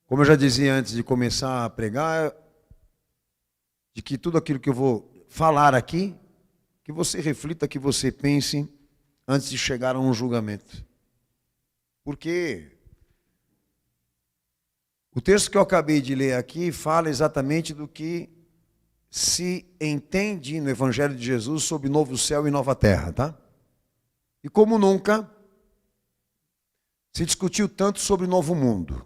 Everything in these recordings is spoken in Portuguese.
Como eu já dizia antes de começar a pregar, de que tudo aquilo que eu vou falar aqui, que você reflita, que você pense antes de chegar a um julgamento. Porque o texto que eu acabei de ler aqui fala exatamente do que se entende no Evangelho de Jesus sobre novo céu e nova terra, tá? E como nunca se discutiu tanto sobre o novo mundo.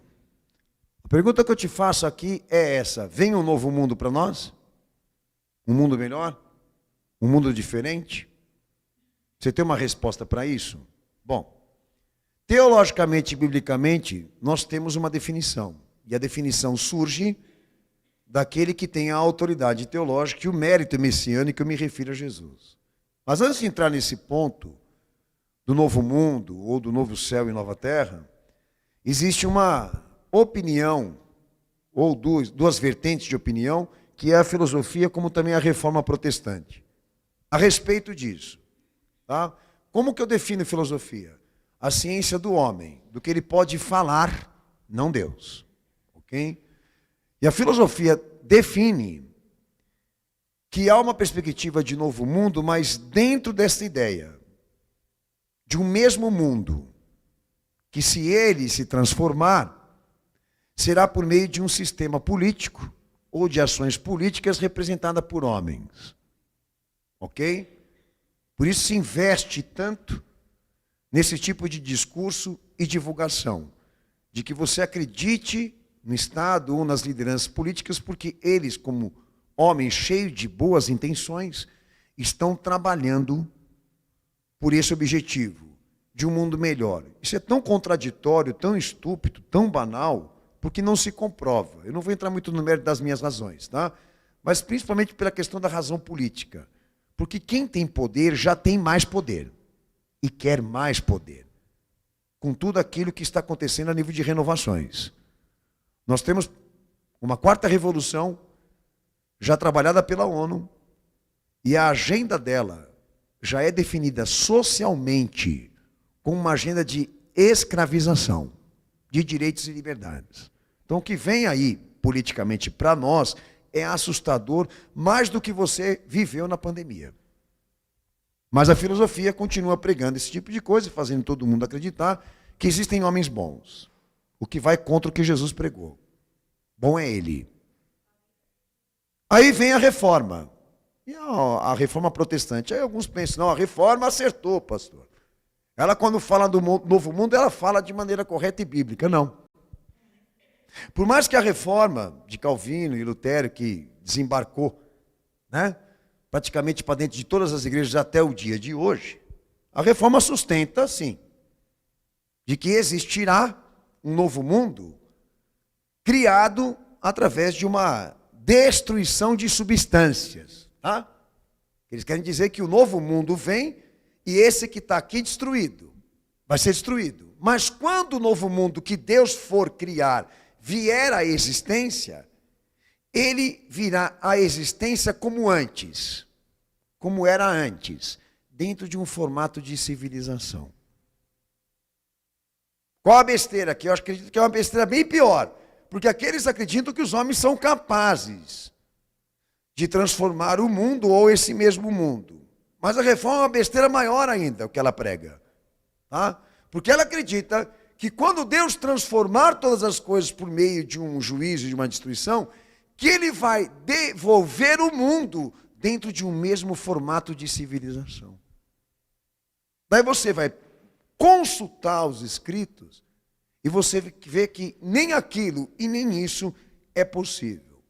A pergunta que eu te faço aqui é essa: vem um novo mundo para nós? Um mundo melhor? Um mundo diferente? Você tem uma resposta para isso? Bom, teologicamente e biblicamente, nós temos uma definição. E a definição surge daquele que tem a autoridade teológica e o mérito messiânico, eu me refiro a Jesus. Mas antes de entrar nesse ponto do novo mundo, ou do novo céu e nova terra, existe uma opinião, ou duas vertentes de opinião, que é a filosofia, como também a reforma protestante. A respeito disso, tá? Como que eu defino filosofia? A ciência do homem, do que ele pode falar, não Deus. Ok? E a filosofia define que há uma perspectiva de novo mundo, mas dentro dessa ideia de um mesmo mundo, que se ele se transformar, será por meio de um sistema político ou de ações políticas representada por homens. Ok? Por isso se investe tanto nesse tipo de discurso e divulgação, de que você acredite no Estado ou nas lideranças políticas, porque eles, como homens cheios de boas intenções, estão trabalhando por esse objetivo, de um mundo melhor. Isso é tão contraditório, tão estúpido, tão banal, porque não se comprova. Eu não vou entrar muito no mérito das minhas razões, tá? Mas principalmente pela questão da razão política. Porque quem tem poder já tem mais poder. E quer mais poder. Com tudo aquilo que está acontecendo a nível de renovações. Nós temos uma quarta revolução já trabalhada pela ONU, e a agenda dela já é definida socialmente como uma agenda de escravização de direitos e liberdades. Então o que vem aí politicamente para nós é assustador, mais do que você viveu na pandemia. Mas a filosofia continua pregando esse tipo de coisa, fazendo todo mundo acreditar que existem homens bons. O que vai contra o que Jesus pregou. Bom é ele. Aí vem a reforma. E a reforma protestante. Aí alguns pensam, não, a reforma acertou, pastor. Ela, quando fala do novo mundo, ela fala de maneira correta e bíblica. Não. Por mais que a reforma de Calvino e Lutero, que desembarcou, né, praticamente para dentro de todas as igrejas até o dia de hoje, a reforma sustenta, sim, de que existirá um novo mundo criado através de uma destruição de substâncias. Tá? Eles querem dizer que o novo mundo vem e esse que está aqui destruído, vai ser destruído. Mas quando o novo mundo que Deus for criar vier à existência, ele virá à existência como antes, como era antes, dentro de um formato de civilização. Qual a besteira aqui? Eu acredito que é uma besteira bem pior, porque aqueles acreditam que os homens são capazes de transformar o mundo ou esse mesmo mundo. Mas a reforma é uma besteira maior ainda, o que ela prega. Tá? Porque ela acredita que quando Deus transformar todas as coisas por meio de um juízo, de uma destruição, que ele vai devolver o mundo dentro de um mesmo formato de civilização. Daí você vai consultar os escritos e você vê que nem aquilo e nem isso é possível.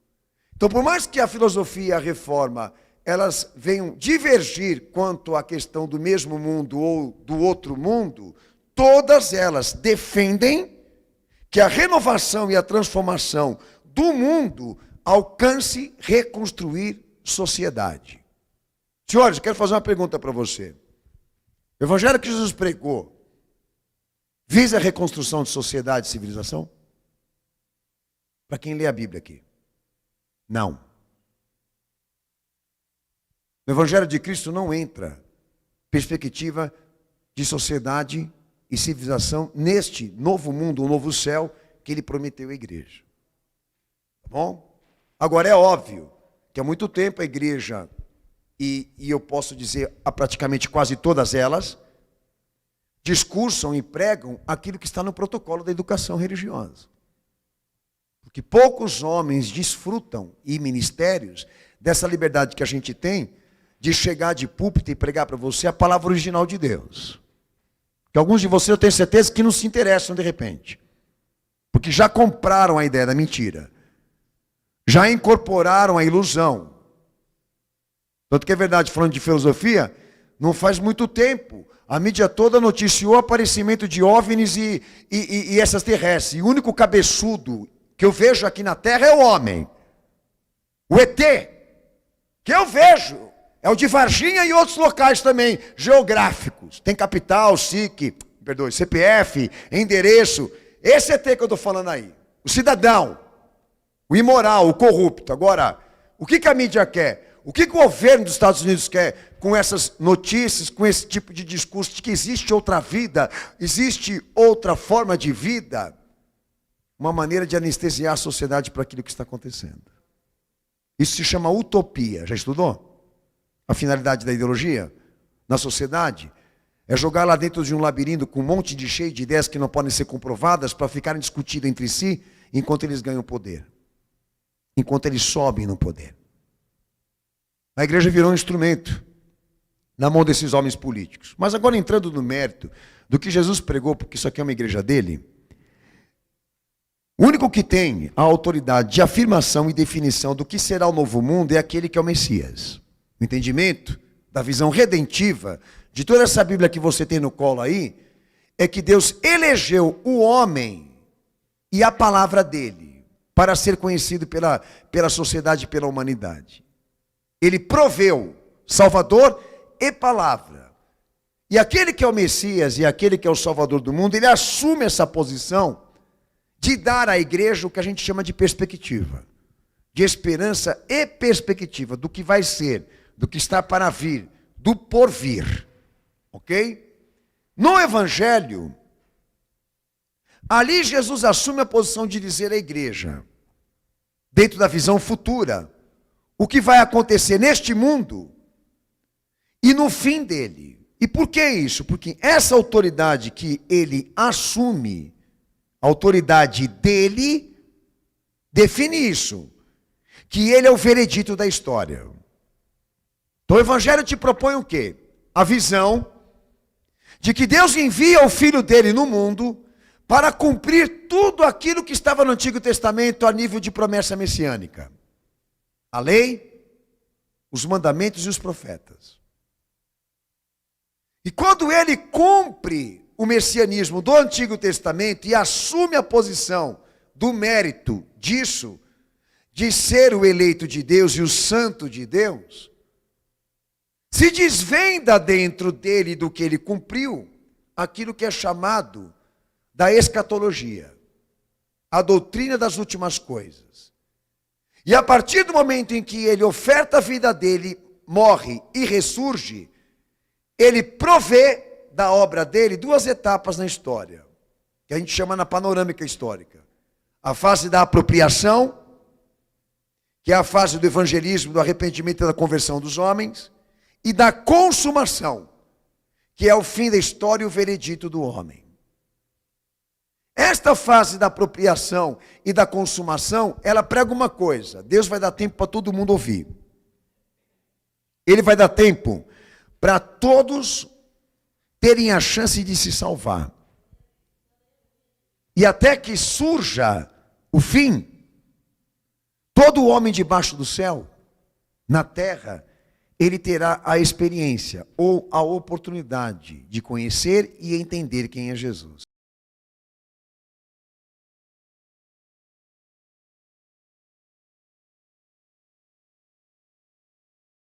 Então, por mais que a filosofia e a reforma elas venham divergir quanto à questão do mesmo mundo ou do outro mundo, todas elas defendem que a renovação e a transformação do mundo alcance reconstruir sociedade. Senhores, eu quero fazer uma pergunta para você. O evangelho que Jesus pregou visa a reconstrução de sociedade e civilização? Para quem lê a Bíblia aqui. Não. No Evangelho de Cristo não entra perspectiva de sociedade e civilização neste novo mundo, um novo céu, que ele prometeu à igreja. Tá bom? Agora é óbvio que há muito tempo a igreja, e eu posso dizer a praticamente quase todas elas, discursam e pregam aquilo que está no protocolo da educação religiosa. Porque poucos homens desfrutam, e ministérios, dessa liberdade que a gente tem de chegar de púlpito e pregar para você a palavra original de Deus. Que alguns de vocês eu tenho certeza que não se interessam de repente. Porque já compraram a ideia da mentira. Já incorporaram a ilusão. Tanto que é verdade, falando de filosofia, não faz muito tempo, a mídia toda noticiou o aparecimento de OVNIs e essas terrestres. E o único cabeçudo que eu vejo aqui na Terra é o homem. O ET, que eu vejo, é o de Varginha e outros locais também, geográficos. Tem capital, CPF, endereço. Esse ET que eu estou falando aí. O cidadão, o imoral, o corrupto. Agora, o que a mídia quer? O que o governo dos Estados Unidos quer com essas notícias, com esse tipo de discurso de que existe outra vida, existe outra forma de vida? Uma maneira de anestesiar a sociedade para aquilo que está acontecendo. Isso se chama utopia. Já estudou? A finalidade da ideologia na sociedade é jogar lá dentro de um labirinto com um monte de cheio de ideias que não podem ser comprovadas para ficarem discutindo entre si enquanto eles ganham poder. Enquanto eles sobem no poder. A igreja virou um instrumento na mão desses homens políticos. Mas agora entrando no mérito do que Jesus pregou, porque isso aqui é uma igreja dele, o único que tem a autoridade de afirmação e definição do que será o novo mundo é aquele que é o Messias. O entendimento da visão redentiva de toda essa Bíblia que você tem no colo aí, é que Deus elegeu o homem e a palavra dele para ser conhecido pela sociedade e pela humanidade. Ele proveu Salvador e palavra. E aquele que é o Messias e aquele que é o Salvador do mundo, ele assume essa posição de dar à igreja o que a gente chama de perspectiva. De esperança e perspectiva do que vai ser, do que está para vir, do porvir. Ok? No Evangelho, ali Jesus assume a posição de dizer à igreja, dentro da visão futura, o que vai acontecer neste mundo e no fim dele. E por que isso? Porque essa autoridade que ele assume, a autoridade dele, define isso, que ele é o veredito da história. Então o Evangelho te propõe o quê? A visão de que Deus envia o Filho dele no mundo para cumprir tudo aquilo que estava no Antigo Testamento a nível de promessa messiânica. A lei, os mandamentos e os profetas. E quando ele cumpre o messianismo do Antigo Testamento e assume a posição do mérito disso, de ser o eleito de Deus e o santo de Deus, se desvenda dentro dele do que ele cumpriu, aquilo que é chamado da escatologia, a doutrina das últimas coisas. E a partir do momento em que ele oferta a vida dele, morre e ressurge, ele provê da obra dele duas etapas na história, que a gente chama na panorâmica histórica. A fase da apropriação, que é a fase do evangelismo, do arrependimento e da conversão dos homens, e da consumação, que é o fim da história e o veredito do homem. Esta fase da apropriação e da consumação, ela prega uma coisa: Deus vai dar tempo para todo mundo ouvir. Ele vai dar tempo para todos terem a chance de se salvar. E até que surja o fim, todo homem debaixo do céu, na terra, ele terá a experiência ou a oportunidade de conhecer e entender quem é Jesus.